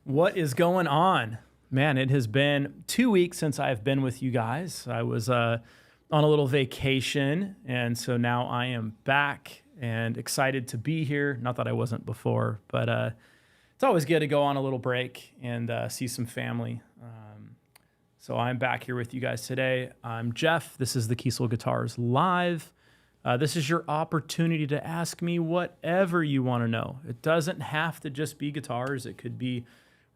What is going on? Man, it has been 2 weeks since I've been with you guys. I was on a little vacation, and so now I am back and excited to be here. Not that I wasn't before, but it's always good to go on a little break and see some family. So I'm back here with you guys today. I'm Jeff. This is the Kiesel Guitars Live. This is your opportunity to ask me whatever you want to know. It doesn't have to just be guitars. It could be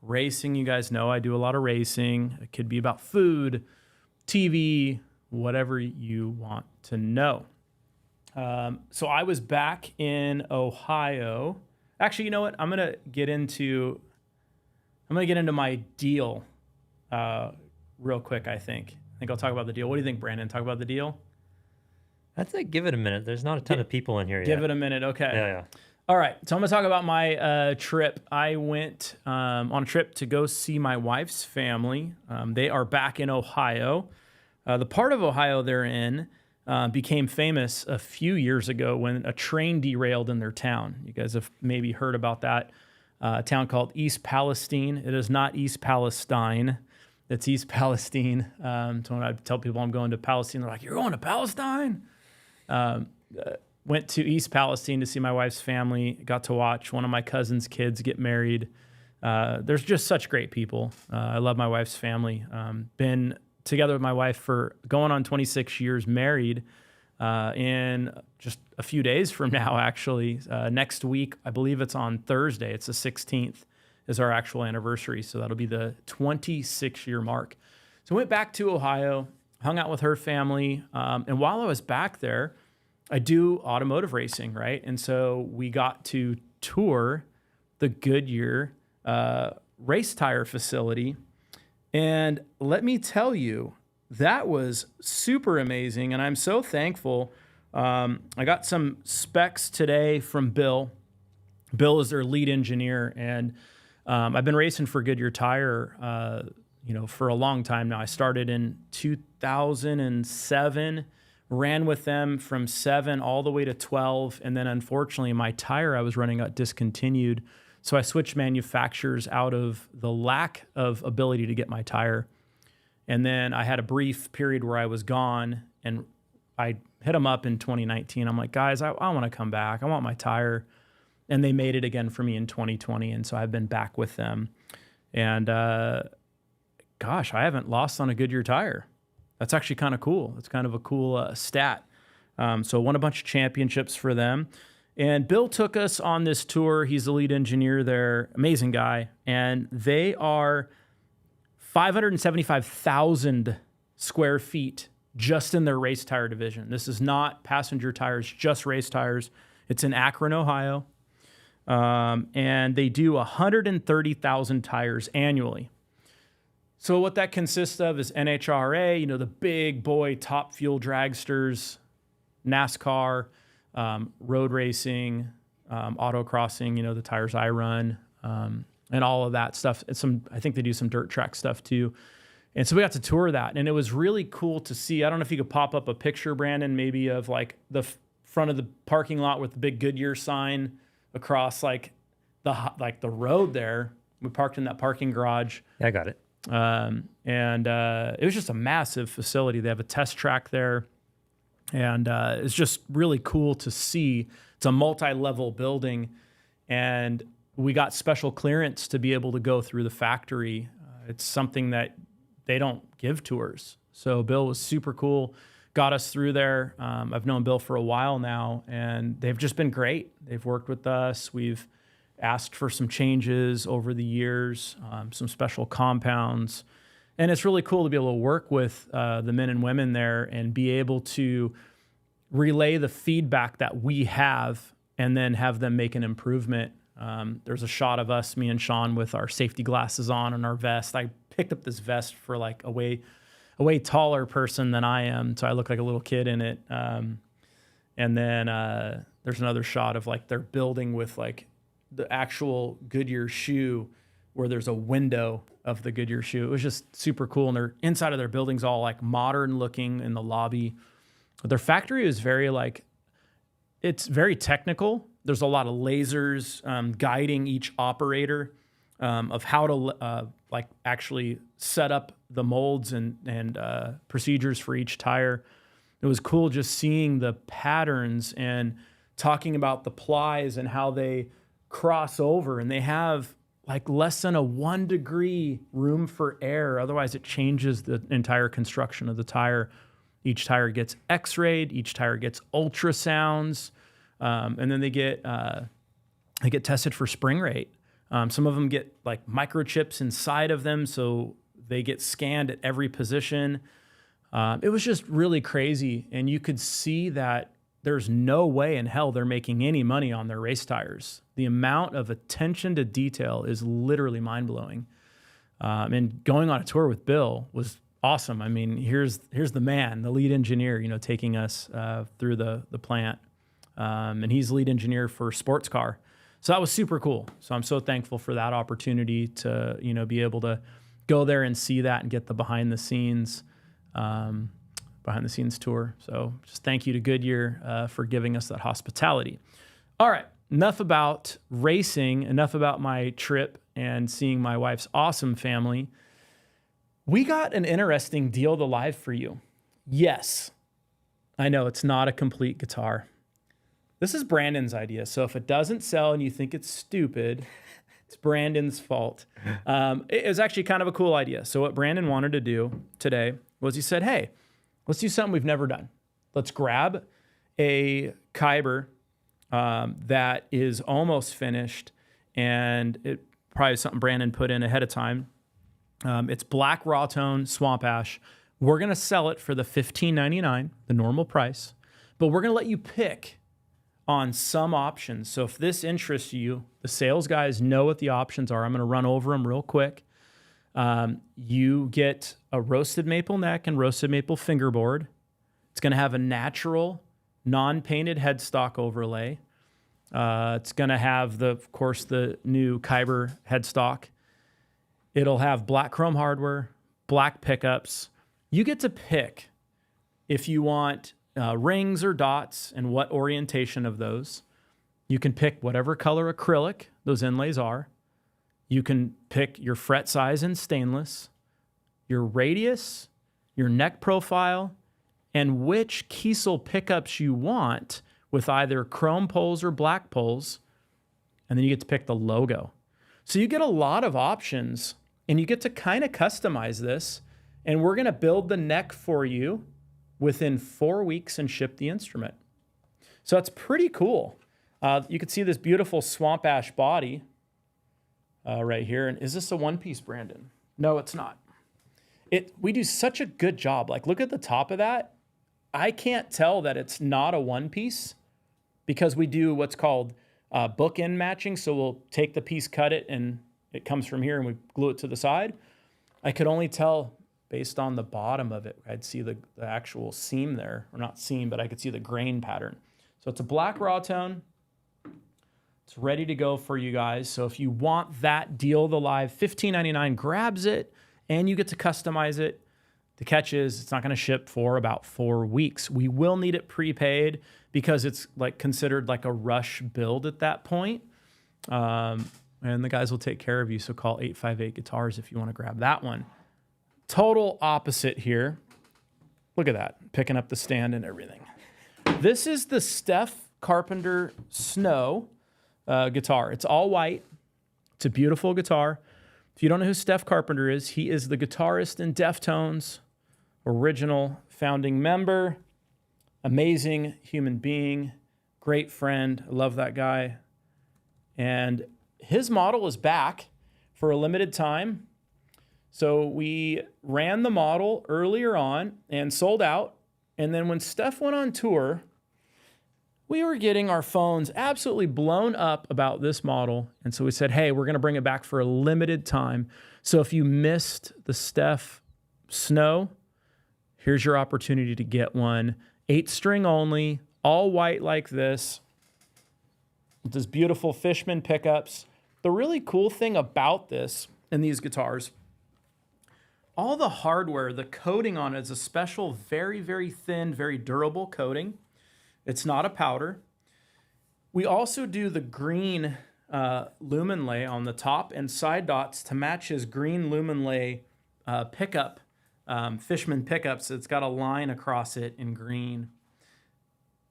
racing. You guys know I do a lot of racing. It could be about food, TV, whatever you want to know. So I was back in Ohio. Actually, you know what? I'm gonna get into my deal real quick. I think I'll talk about the deal. What do you think, Brandon? Talk about the deal. I'd say give it a minute. There's not a ton of people in here yet. Give it a minute. Okay. Yeah. All right. So I'm going to talk about my trip. I went on a trip to go see my wife's family. They are back in Ohio. The part of Ohio they're in became famous a few years ago when a train derailed in their town. You guys have maybe heard about that. A town called East Palestine. It is not East Palestine. It's East Palestine. So when I tell people I'm going to Palestine, they're like, "You're going to Palestine?" Went to East Palestine to see my wife's family. Got to watch one of my cousin's kids get married. There's just such great people. I love my wife's family. Been together with my wife for going on 26 years, married in just a few days from now, actually. Next week, I believe it's on Thursday. It's the 16th is our actual anniversary. So that'll be the 26-year mark. So I went back to Ohio, hung out with her family. And while I was back there, I do automotive racing, right? And so we got to tour the Goodyear race tire facility. And let me tell you, that was super amazing. And I'm so thankful. I got some specs today from Bill. Bill is their lead engineer. And I've been racing for Goodyear Tire, for a long time now. I started in 2007. Ran with them from 7 all the way to 12. And then unfortunately, my tire I was running got discontinued. So I switched manufacturers out of the lack of ability to get my tire. And then I had a brief period where I was gone, and I hit them up in 2019. I'm like, guys, I want to come back. I want my tire. And they made it again for me in 2020. And so I've been back with them. And gosh, I haven't lost on a Goodyear tire. That's actually kind of cool. It's kind of a cool stat. So won a bunch of championships for them. And Bill took us on this tour. He's the lead engineer there. Amazing guy. And they are 575,000 square feet just in their race tire division. This is not passenger tires, just race tires. It's in Akron, Ohio. And they do 130,000 tires annually. So what that consists of is NHRA, the big boy top fuel dragsters, NASCAR, road racing, autocrossing, the tires I run, and all of that stuff. I think they do some dirt track stuff too. And so we got to tour that, and it was really cool to see. I don't know if you could pop up a picture, Brandon, maybe of like the front of the parking lot with the big Goodyear sign across like the road there. We parked in that parking garage. Yeah, I got it. And it was just a massive facility. They have a test track there, and it's just really cool to see. It's a multi-level building, and we got special clearance to be able to go through the factory. It's something that they don't give tours. So Bill was super cool, got us through there. I've known Bill for a while now, and they've just been great. They've worked with us. We've asked for some changes over the years, some special compounds. And it's really cool to be able to work with the men and women there and be able to relay the feedback that we have and then have them make an improvement. There's a shot of us, me and Sean, with our safety glasses on and our vest. I picked up this vest for like a way taller person than I am, so I look like a little kid in it. And then there's another shot of like they're building with like the actual Goodyear shoe where there's a window of the Goodyear shoe. It was just super cool. And their inside of their building's all like modern looking in the lobby. Their factory is very it's very technical. There's a lot of lasers guiding each operator. of how to like actually set up the molds and procedures for each tire. It was cool just seeing the patterns and talking about the plies and how they cross over, and they have like less than a 1 degree room for air. Otherwise, it changes the entire construction of the tire. Each tire gets X-rayed. Each tire gets ultrasounds, and then they get tested for spring rate. Some of them get like microchips inside of them, so they get scanned at every position. It was just really crazy, and you could see that there's no way in hell they're making any money on their race tires. The amount of attention to detail is literally mind-blowing. And going on a tour with Bill was awesome. I mean, here's the man, the lead engineer, taking us through the plant. And he's lead engineer for sports car. So that was super cool. So I'm so thankful for that opportunity to, be able to go there and see that and get the behind the scenes tour. So just thank you to Goodyear for giving us that hospitality. All right, enough about racing, enough about my trip and seeing my wife's awesome family. We got an interesting deal to live for you. Yes, I know it's not a complete guitar. This is Brandon's idea. So if it doesn't sell and you think it's stupid, it's Brandon's fault. It was actually kind of a cool idea. So what Brandon wanted to do today was he said, hey, let's do something we've never done. Let's grab a Kyber that is almost finished, and it probably is something Brandon put in ahead of time. It's black raw tone swamp ash. We're going to sell it for the $15.99, the normal price, but we're going to let you pick on some options. So if this interests you, the sales guys know what the options are. I'm going to run over them real quick. You get a roasted maple neck and roasted maple fingerboard. It's going to have a natural, non-painted headstock overlay. It's going to have, of course, the new Kyber headstock. It'll have black chrome hardware, black pickups. You get to pick if you want rings or dots and what orientation of those. You can pick whatever color acrylic those inlays are. You can pick your fret size in stainless, your radius, your neck profile, and which Kiesel pickups you want with either chrome poles or black poles. And then you get to pick the logo. So you get a lot of options, and you get to kind of customize this. And we're going to build the neck for you within 4 weeks and ship the instrument. So it's pretty cool. You can see this beautiful swamp ash body right here. And is this a one-piece, Brandon? No, it's not. We do such a good job. Like, look at the top of that. I can't tell that it's not a one-piece because we do what's called bookend matching. So we'll take the piece, cut it, and it comes from here, and we glue it to the side. I could only tell based on the bottom of it. I'd see the actual seam there, or not seam, but I could see the grain pattern. So it's a black raw tone. It's ready to go for you guys. So if you want that deal, the live $15.99 grabs it, and you get to customize it. The catch is it's not going to ship for about 4 weeks. We will need it prepaid because it's like considered like a rush build at that point. And the guys will take care of you. So call 858 Guitars if you want to grab that one. Total opposite here. Look at that, picking up the stand and everything. This is the Steph Carpenter Snow guitar. It's all white. It's a beautiful guitar. If you don't know who Steph Carpenter is, he is the guitarist in Deftones, original founding member, amazing human being, great friend. I love that guy. And his model is back for a limited time. So we ran the model earlier on and sold out. And then when Steph went on tour, we were getting our phones absolutely blown up about this model. And so we said, hey, we're going to bring it back for a limited time. So if you missed the Steph Snow, here's your opportunity to get one. 8-string only, all white like this. With this beautiful Fishman pickups. The really cool thing about this and these guitars, all the hardware, the coating on it is a special, very, very thin, very durable coating. It's not a powder. We also do the green lumen lay on the top and side dots to match his green lumen lay pickup, Fishman pickups. It's got a line across it in green.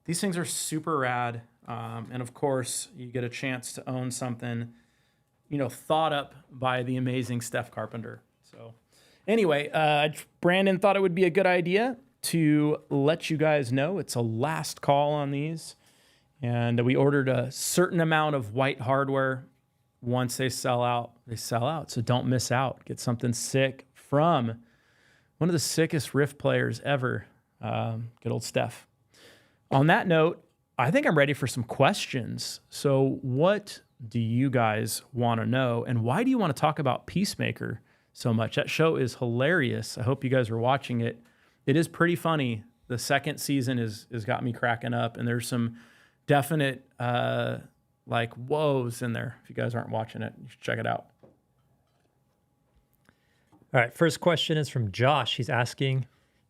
These things are super rad. And of course, you get a chance to own something, thought up by the amazing Steph Carpenter. So anyway, Brandon thought it would be a good idea to let you guys know it's a last call on these. And we ordered a certain amount of white hardware. Once they sell out, they sell out. So don't miss out. Get something sick from one of the sickest riff players ever. Good old Steph. On that note, I think I'm ready for some questions. So what do you guys want to know? And why do you want to talk about Peacemaker so much? That show is hilarious. I hope you guys are watching it. It is pretty funny. The second season has got me cracking up, and there's some definite like woes in there. If you guys aren't watching it, you should check it out. All right, first question is from Josh. He's asking,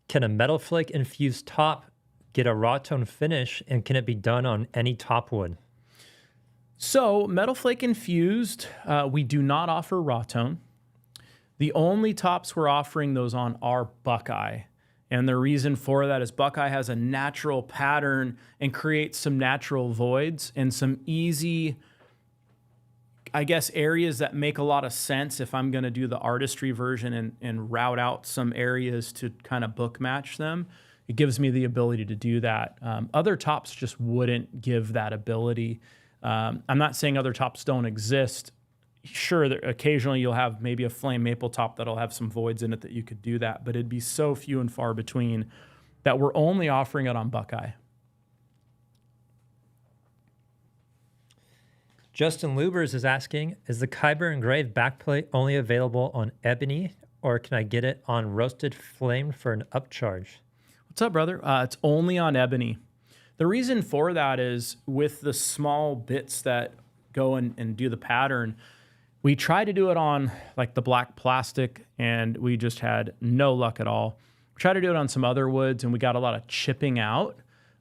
can a metal flake infused top get a raw tone finish, and can it be done on any top wood? So Metal Flake infused, we do not offer raw tone. The only tops we're offering those on are Buckeye. And the reason for that is Buckeye has a natural pattern and creates some natural voids and some easy, I guess, areas that make a lot of sense if I'm going to do the artistry version and route out some areas to kind of book match them. It gives me the ability to do that. Other tops just wouldn't give that ability. I'm not saying other tops don't exist. Sure, occasionally you'll have maybe a flame maple top that'll have some voids in it that you could do that, but it'd be so few and far between that we're only offering it on Buckeye. Justin Lubers is asking, is the Kyber engraved backplate only available on ebony, or can I get it on roasted flame for an upcharge? What's up, brother? It's only on ebony. The reason for that is with the small bits that go and do the pattern, we tried to do it on like the black plastic and we just had no luck at all. We tried to do it on some other woods and we got a lot of chipping out,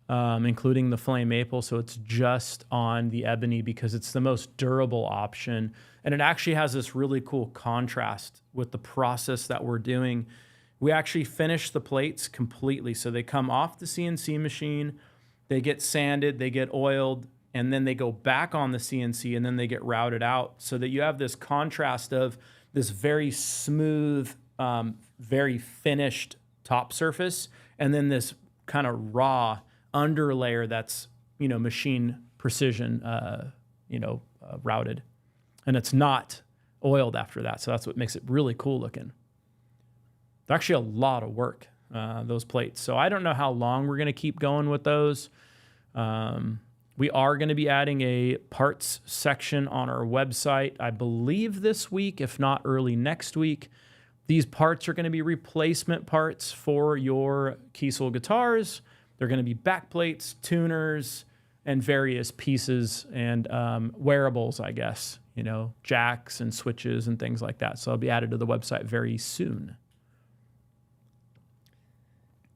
including the flame maple. So it's just on the ebony because it's the most durable option. And it actually has this really cool contrast with the process that we're doing. We actually finish the plates completely. So they come off the CNC machine, they get sanded, they get oiled, and then they go back on the CNC and then they get routed out so that you have this contrast of this very smooth, very finished top surface and then this kind of raw underlayer that's, machine precision, routed. And it's not oiled after that. So that's what makes it really cool looking. They're actually a lot of work, those plates. So I don't know how long we're going to keep going with those. We are going to be adding a parts section on our website, I believe this week, if not early next week. These parts are going to be replacement parts for your Kiesel guitars. They're going to be backplates, tuners, and various pieces and wearables, I guess, jacks and switches and things like that. So it'll be added to the website very soon.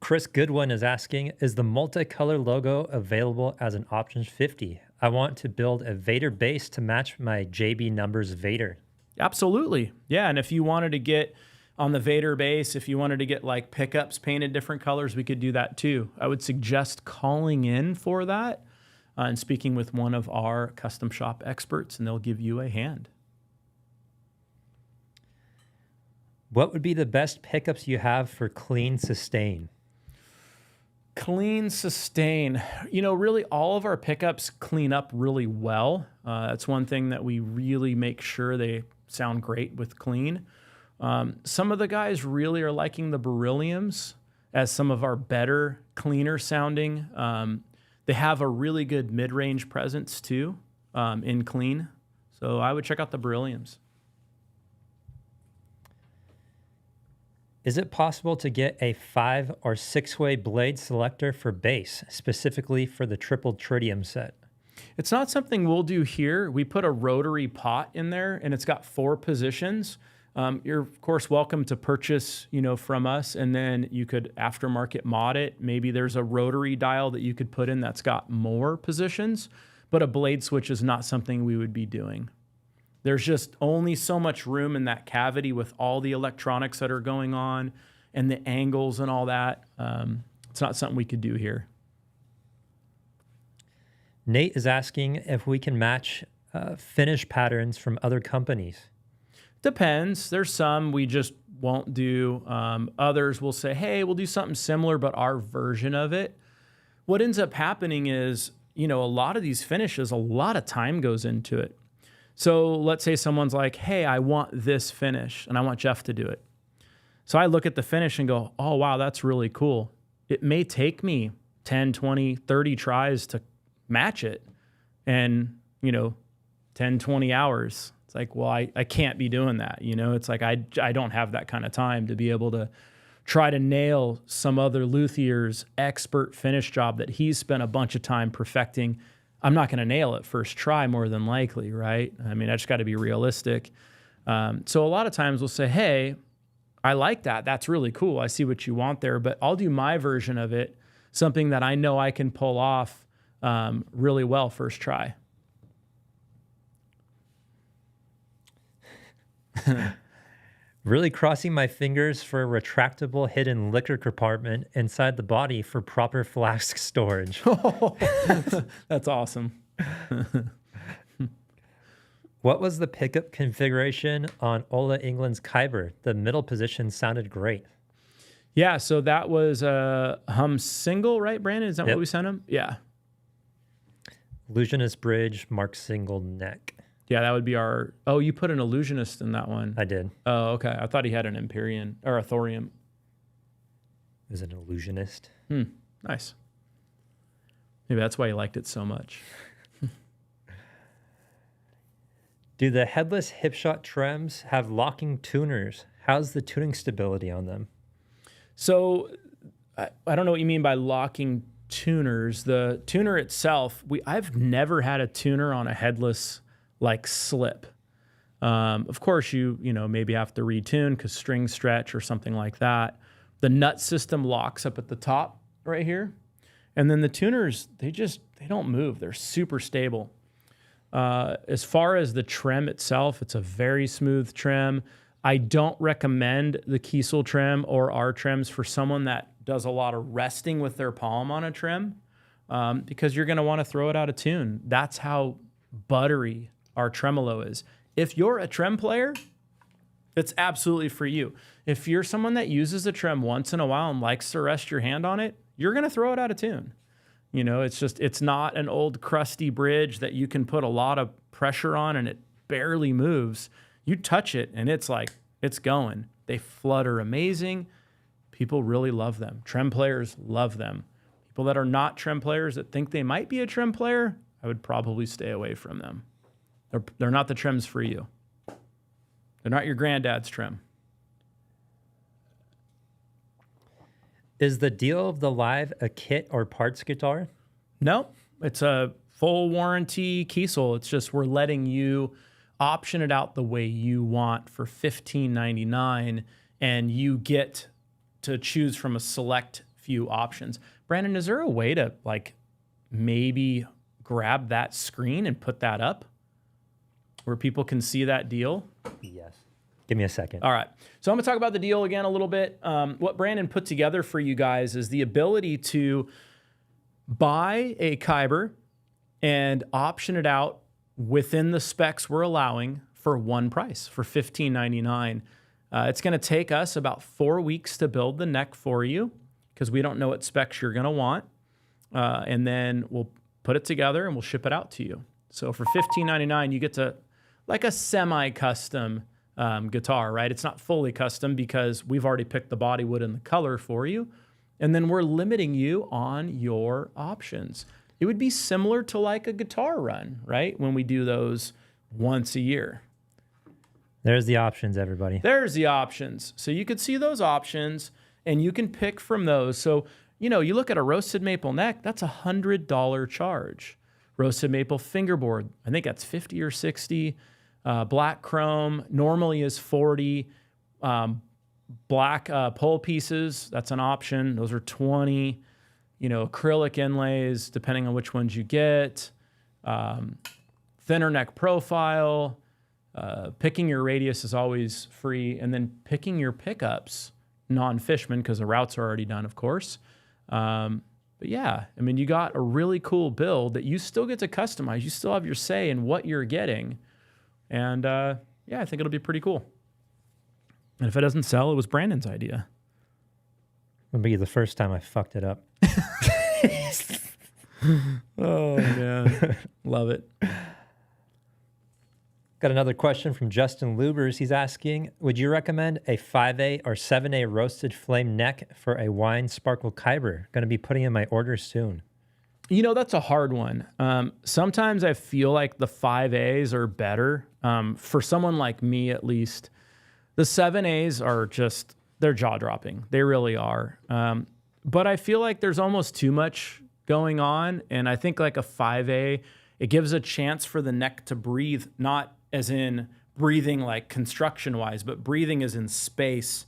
Chris Goodwin is asking, is the multicolor logo available as an Options 50? I want to build a Vader base to match my JB Numbers Vader. Absolutely. Yeah, and if you wanted to get on the Vader base, if you wanted to get like pickups painted different colors, we could do that too. I would suggest calling in for that and speaking with one of our custom shop experts, and they'll give you a hand. What would be the best pickups you have for clean sustain? Clean sustain. Really all of our pickups clean up really well. That's one thing that we really make sure they sound great with clean. Some of the guys really are liking the berylliums as some of our better, cleaner sounding. They have a really good mid-range presence too in clean. So I would check out the berylliums. Is it possible to get a 5 or 6-way blade selector for bass, specifically for the triple tritium set? It's not something we'll do here. We put a rotary pot in there and it's got 4 positions. You're of course welcome to purchase, from us, and then you could aftermarket mod it. Maybe there's a rotary dial that you could put in that's got more positions, but a blade switch is not something we would be doing. There's just only so much room in that cavity with all the electronics that are going on and the angles and all that. It's not something we could do here. Nate is asking if we can match finish patterns from other companies. Depends. There's some we just won't do. Others will say, hey, we'll do something similar, but our version of it. What ends up happening is, a lot of these finishes, a lot of time goes into it. So let's say someone's like, hey, I want this finish and I want Jeff to do it. So I look at the finish and go, oh, wow, that's really cool. It may take me 10, 20, 30 tries to match it and, 10, 20 hours. It's like, well, I can't be doing that. It's like I don't have that kind of time to be able to try to nail some other luthier's expert finish job that he's spent a bunch of time perfecting. I'm not going to nail it first try more than likely, right? I mean, I just got to be realistic. So a lot of times we'll say, hey, I like that. That's really cool. I see what you want there, but I'll do my version of it, something that I know I can pull off really well first try. Really crossing my fingers for a retractable hidden liquor compartment inside the body for proper flask storage. That's awesome. What was the pickup configuration on Ola England's Kyber? The middle position sounded great. Yeah, so that was a hum single, right, Brandon? Is that Yep. what we sent him? Yeah. Illusionist bridge, Mark single neck. Yeah, that would be our... Oh, you put an illusionist in that one. I did. Oh, okay. I thought he had an Empyrean or a Thorium. Is an illusionist. Nice. Maybe that's why he liked it so much. Do the headless hipshot trims have locking tuners? How's the tuning stability on them? So I don't know what you mean by locking tuners. The tuner itself, I've never had a tuner on a headless like slip. Of course, you maybe have to retune because string stretch or something like that. The nut system locks up at the top right here. And then the tuners, they don't move. They're super stable. As far as the trim itself, it's a very smooth trim. I don't recommend the Kiesel trim or our trims for someone that does a lot of resting with their palm on a trim because you're going to want to throw it out of tune. That's how buttery our tremolo is. If you're a trem player, it's absolutely for you. If you're someone that uses a trem once in a while and likes to rest your hand on it, you're going to throw it out of tune. It's not an old crusty bridge that you can put a lot of pressure on and it barely moves. You touch it and it's going. They flutter amazing. People really love them. Trem players love them. People that are not trem players that think they might be a trem player, I would probably stay away from them. They're not the trims for you. They're not your granddad's trim. Is the deal of the Live a kit or parts guitar? No, it's a full warranty Kiesel. It's just we're letting you option it out the way you want for $15.99, and you get to choose from a select few options. Brandon, is there a way to maybe grab that screen and put that up where people can see that deal? Yes. Give me a second. All right. So I'm going to talk about the deal again a little bit. What Brandon put together for you guys is the ability to buy a Kyber and option it out within the specs we're allowing for one price, for $15.99. It's going to take us about 4 weeks to build the neck for you because we don't know what specs you're going to want. And then we'll put it together and we'll ship it out to you. So for $15.99, you get to like a semi-custom guitar, right? It's not fully custom because we've already picked the body wood and the color for you. And then we're limiting you on your options. It would be similar to like a guitar run, right? When we do those once a year. There's the options, everybody. There's the options. So you could see those options and you can pick from those. So, you look at a roasted maple neck, that's $100 charge. Roasted maple fingerboard, I think that's 50 or 60. Black chrome normally is 40. Black pole pieces, that's an option. Those are 20. Acrylic inlays, depending on which ones you get. thinner neck profile. Picking your radius is always free, and then picking your pickups non-Fishman because the routes are already done, of course. But yeah, I mean, you got a really cool build that you still get to customize. You still have your say in what you're getting. And yeah, I think it'll be pretty cool. And if it doesn't sell, it was Brandon's idea. It'll be the first time I fucked it up. Oh, man. Love it. Got another question from Justin Lubers. He's asking, would you recommend a 5A or 7A roasted flame neck for a wine sparkle Kyber? Going to be putting in my order soon. You know, that's a hard one. Sometimes I feel like the 5As are better. For someone like me, at least, the 7As are just, they're jaw-dropping. They really are. But I feel like there's almost too much going on. And I think like a 5A, it gives a chance for the neck to breathe, not as in breathing like construction-wise, but breathing as in space.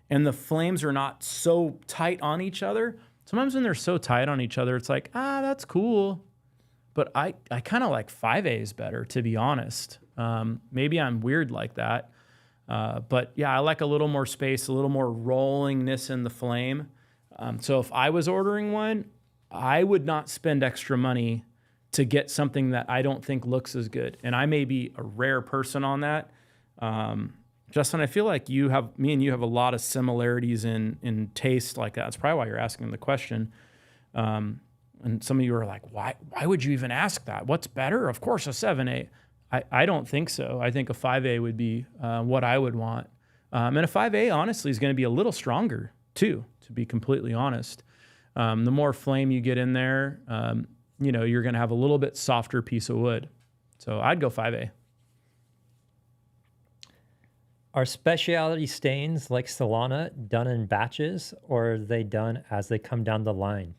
And the flames are not so tight on each other. Sometimes when they're so tight on each other, it's like, that's cool. But I kind of like 5As better, to be honest. Maybe I'm weird like that. But yeah, I like a little more space, a little more rollingness in the flame. So if I was ordering one, I would not spend extra money to get something that I don't think looks as good. And I may be a rare person on that. Justin, I feel like me and you have a lot of similarities in taste like that. That's probably why you're asking the question. And some of you are like, why would you even ask that? What's better? Of course, a 7A. I don't think so. I think a 5A would be what I would want. And a 5A, honestly, is going to be a little stronger too, to be completely honest. The more flame you get in there, you're going to have a little bit softer piece of wood. So I'd go 5A. Are specialty stains like Solana done in batches, or are they done as they come down the line?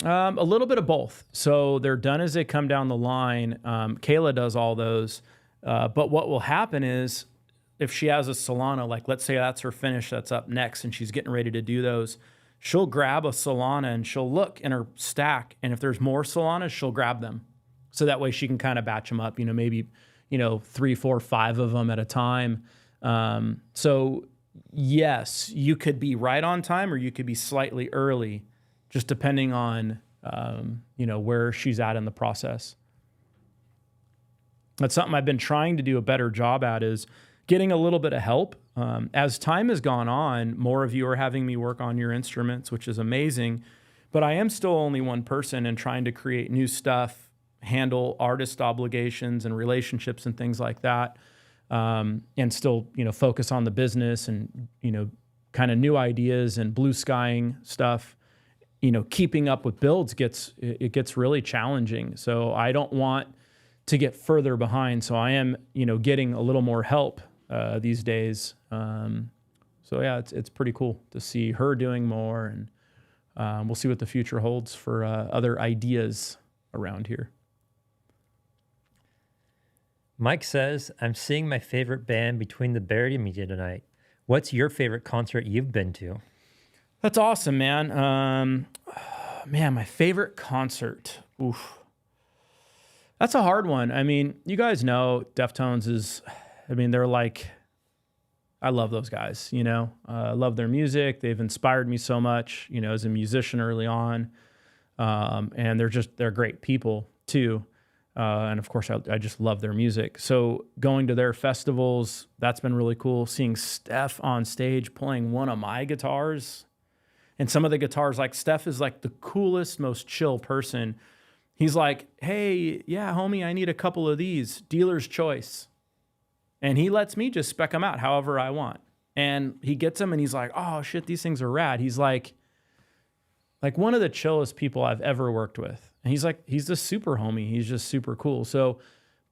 A little bit of both. So they're done as they come down the line. Kayla does all those. But what will happen is if she has a Solana, like let's say that's her finish that's up next and she's getting ready to do those, she'll grab a Solana and she'll look in her stack. And if there's more Solanas, she'll grab them. So that way she can kind of batch them up, maybe, 3, 4, 5 of them at a time. So yes, you could be right on time or you could be slightly early, just depending on, where she's at in the process. That's something I've been trying to do a better job at, is getting a little bit of help. As time has gone on, more of you are having me work on your instruments, which is amazing. But I am still only one person and trying to create new stuff, handle artist obligations and relationships and things like that. And still, focus on the business and, kind of new ideas and blue skying stuff. Keeping up with builds gets really challenging. So I don't want to get further behind. So I am, getting a little more help these days. So yeah, it's pretty cool to see her doing more, and we'll see what the future holds for other ideas around here. Mike says, I'm seeing my favorite band Between the Buried and Me tonight. What's your favorite concert you've been to? That's awesome, man. My favorite concert. Oof. That's a hard one. I mean, you guys know Deftones they're like, I love those guys, I love their music. They've inspired me so much, as a musician early on. And they're great people too. And of course, I just love their music. So going to their festivals, that's been really cool. Seeing Steph on stage playing one of my guitars, and some of the guitars, like Steph is like the coolest, most chill person. He's like, hey, yeah, homie, I need a couple of these, dealer's choice. And he lets me just spec them out however I want. And he gets them and he's like, oh shit, these things are rad. He's like one of the chillest people I've ever worked with. And he's the super homie. He's just super cool. So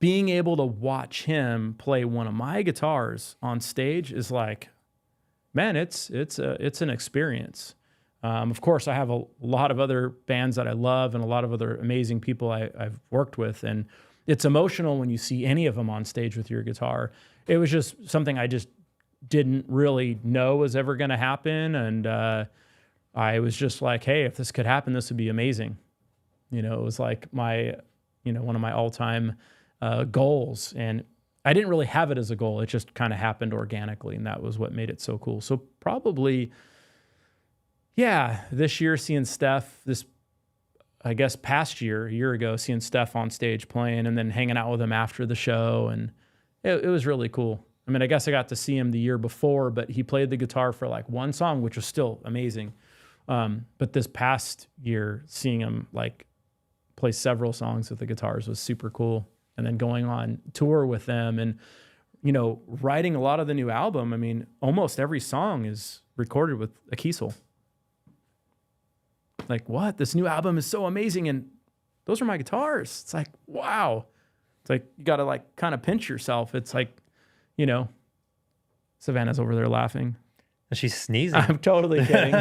being able to watch him play one of my guitars on stage is like, man, it's an experience. Of course, I have a lot of other bands that I love and a lot of other amazing people I've worked with. And it's emotional when you see any of them on stage with your guitar. It was just something I just didn't really know was ever going to happen. And I was just like, hey, if this could happen, this would be amazing. It was like my one of my all-time goals. And I didn't really have it as a goal. It just kind of happened organically, and that was what made it so cool. So probably, yeah, this year seeing Steph, I guess past year, a year ago, seeing Steph on stage playing and then hanging out with him after the show. And it was really cool. I mean, I guess I got to see him the year before, but he played the guitar for like one song, which was still amazing. But this past year, seeing him like play several songs with the guitars was super cool. And then going on tour with them and, writing a lot of the new album. I mean, almost every song is recorded with a Kiesel. Like, what? This new album is so amazing. And those are my guitars. It's like, wow. It's like, you got to like kind of pinch yourself. It's like, Savannah's over there laughing. She's sneezing. I'm totally kidding.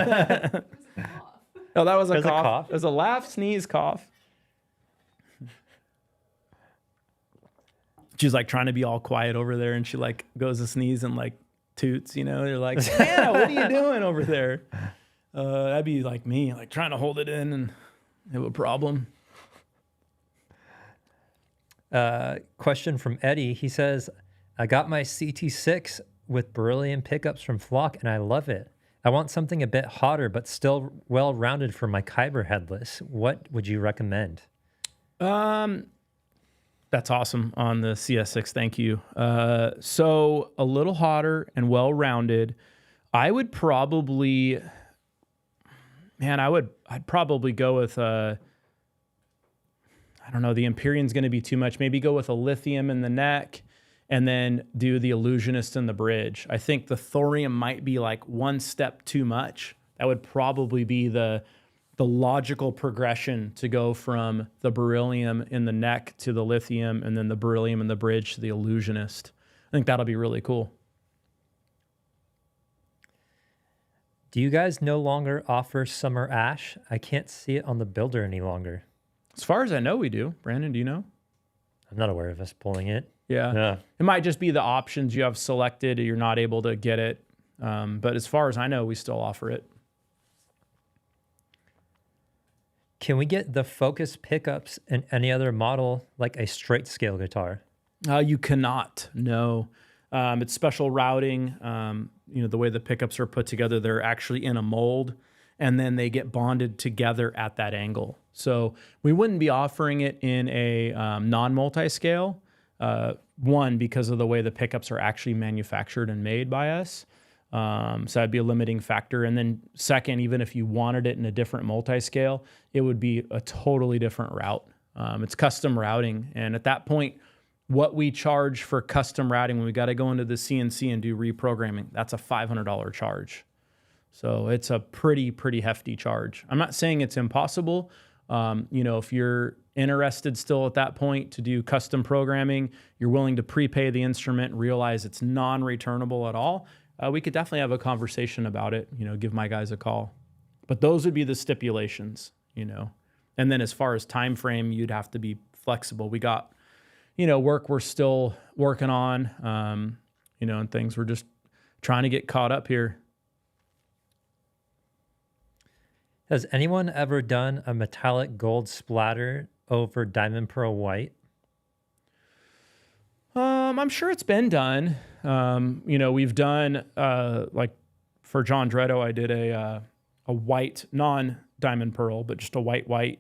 No, that was a cough. It was a laugh, sneeze, cough. She's like trying to be all quiet over there, and she like goes to sneeze and like toots, They're like, Savannah, what are you doing over there? That'd be like me, like trying to hold it in and have a problem. Question from Eddie. He says, I got my CT6 with beryllium pickups from Flock, and I love it. I want something a bit hotter, but still well-rounded for my Kyber headless. What would you recommend? That's awesome on the CS6. Thank you. So a little hotter and well-rounded. I'd probably go with I don't know, the Empyrean's going to be too much. Maybe go with a lithium in the neck and then do the Illusionist in the bridge. I think the thorium might be like one step too much. That would probably be the logical progression to go from the beryllium in the neck to the lithium and then the beryllium in the bridge to the Illusionist. I think that'll be really cool. Do you guys no longer offer Summer Ash? I can't see it on the builder any longer. As far as I know, we do. Brandon, do you know? I'm not aware of us pulling it. Yeah. It might just be the options you have selected or you're not able to get it. But as far as I know, we still offer it. Can we get the Focus pickups in any other model, like a straight scale guitar? You cannot, no. It's special routing. The way the pickups are put together, they're actually in a mold, and then they get bonded together at that angle. So we wouldn't be offering it in a non-multi-scale. One, because of the way the pickups are actually manufactured and made by us. So that'd be a limiting factor. And then second, even if you wanted it in a different multi-scale, it would be a totally different route. It's custom routing. And at that point, what we charge for custom routing when we got to go into the CNC and do reprogramming, that's a $500 charge. So it's a pretty hefty charge. I'm not saying it's impossible. If you're interested still at that point to do custom programming, you're willing to prepay the instrument, realize it's non-returnable at all, we could definitely have a conversation about it, give my guys a call. But those would be the stipulations, And then as far as time frame, you'd have to be flexible. We got, work we're still working on, and things. We're just trying to get caught up here. Has anyone ever done a metallic gold splatter over diamond pearl white? I'm sure it's been done. We've done like for John Dretto, I did a white non-diamond pearl, but just a white,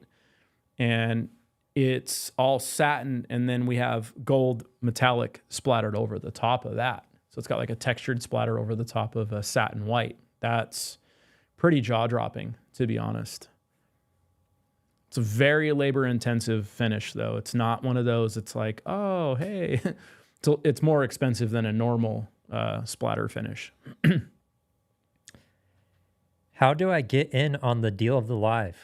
and it's all satin, and then we have gold metallic splattered over the top of that. So it's got like a textured splatter over the top of a satin white. That's pretty jaw-dropping, to be honest. It's a very labor-intensive finish, though. It's not one of those, it's like, oh, hey. It's more expensive than a normal splatter finish. How do I get in on the deal of the live?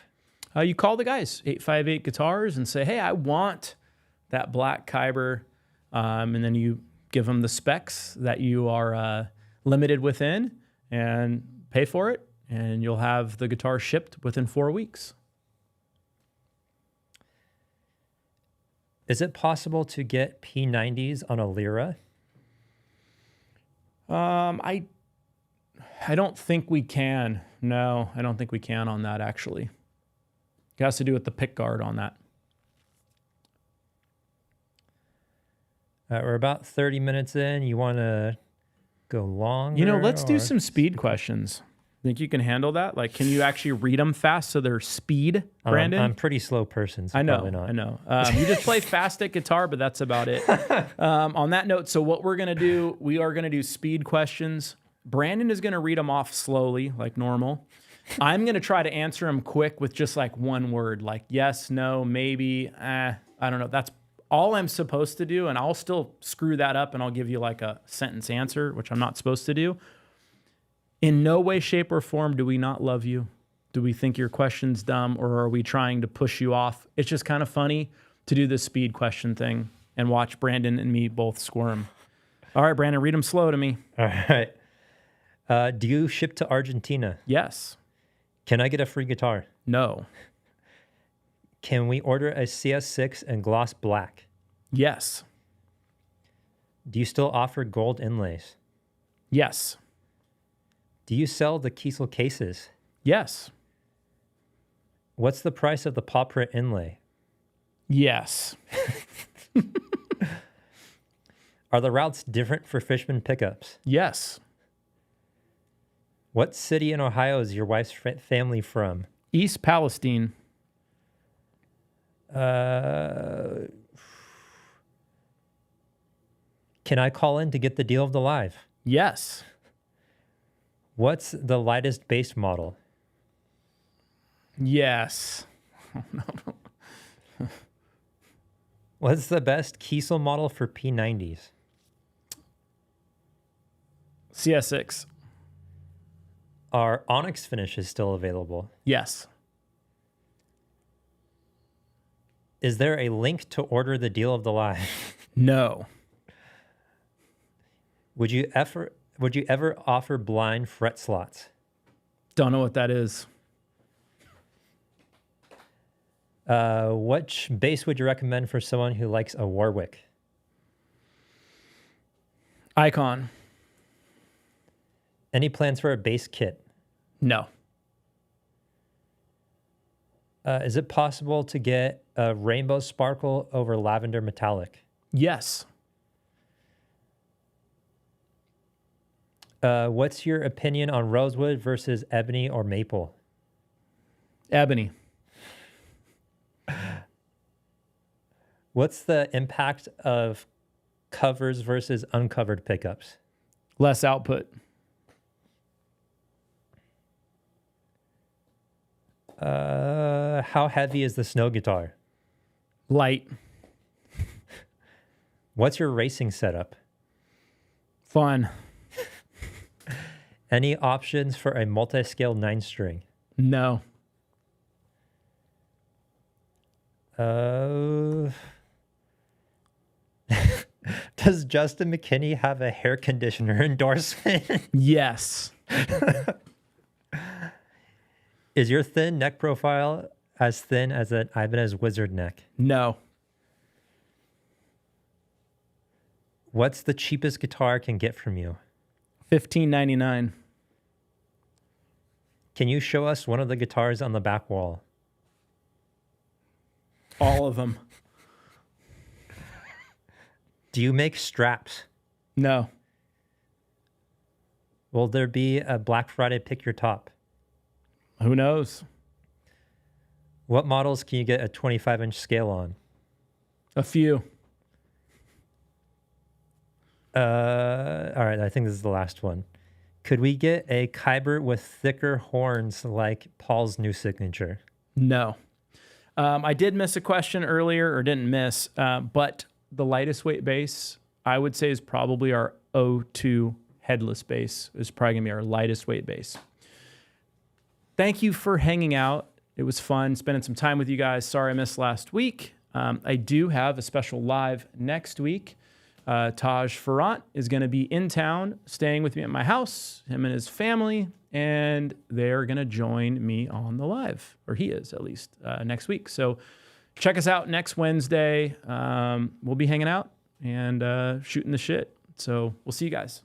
You call the guys, 858 Guitars, and say, hey, I want that black Kyber. And then you give them the specs that you are limited within and pay for it. And you'll have the guitar shipped within 4 weeks. Is it possible to get P90s on a Lyra? I don't think we can. No, I don't think we can on that, actually. It has to do with the pick guard on that. We're about 30 minutes in. You want to go longer? You know, let's do or- some speed questions. Think you can handle that? Like, can you actually read them fast so they're speed, Brandon? I'm a pretty slow person, so I know, probably not. I know. You just play fast at guitar, but that's about it. On that note, so what we're going to do, we are going to do speed questions. Brandon is going to read them off slowly, like normal. I'm going to try to answer them quick with just like one word, like yes, no, maybe, I don't know. That's all I'm supposed to do, and I'll still screw that up, and I'll give you like a sentence answer, which I'm not supposed to do. In no way, shape, or form do we not love you. Do we think your question's dumb, or are we trying to push you off? It's just kind of funny to do this speed question thing and watch Brandon and me both squirm. All right, Brandon, read them slow to me. All right. Do you ship to Argentina? Yes. Can I get a free guitar? No. Can we order a CS6 and gloss black? Yes. Do you still offer gold inlays? Yes. Do you sell the Kiesel cases? Yes. What's the price of the paw print inlay? Yes. Are the routes different for Fishman pickups? Yes. What city in Ohio is your wife's family from? East Palestine. Can I call in to get the deal of the live? Yes. What's the lightest base model? Yes. What's the best Kiesel model for P90s? CS6. Are Onyx finishes still available? Yes. Is there a link to order the deal of the live? No. Would you ever offer blind fret slots? Don't know what that is. Which bass would you recommend for someone who likes a Warwick? Icon. Any plans for a bass kit? No. Is it possible to get a rainbow sparkle over lavender metallic? Yes. What's your opinion on rosewood versus ebony or maple? Ebony. What's the impact of covers versus uncovered pickups? Less output. How heavy is the snow guitar? Light. What's your racing setup? Fun. Any options for a multi-scale 9-string? No. Does Justin McKinney have a hair conditioner endorsement? Yes. Is your thin neck profile as thin as an Ibanez Wizard neck? No. What's the cheapest guitar I can get from you? $15.99. Can you show us one of the guitars on the back wall? All of them. Do you make straps? No. Will there be a Black Friday pick your top? Who knows? What models can you get a 25-inch scale on? A few. All right, I think this is the last one. Could we get a Kyber with thicker horns like Paul's new signature? No. I did miss a question earlier, or didn't miss, but the lightest weight bass, I would say, is probably our O2 headless bass. Is probably going to be our lightest weight bass. Thank you for hanging out. It was fun spending some time with you guys. Sorry I missed last week. I do have a special live next week. Taj Farrant is going to be in town, staying with me at my house, him and his family, and they're going to join me on the live, or he is at least, next week. So check us out next Wednesday. We'll be hanging out and shooting the shit. So we'll see you guys.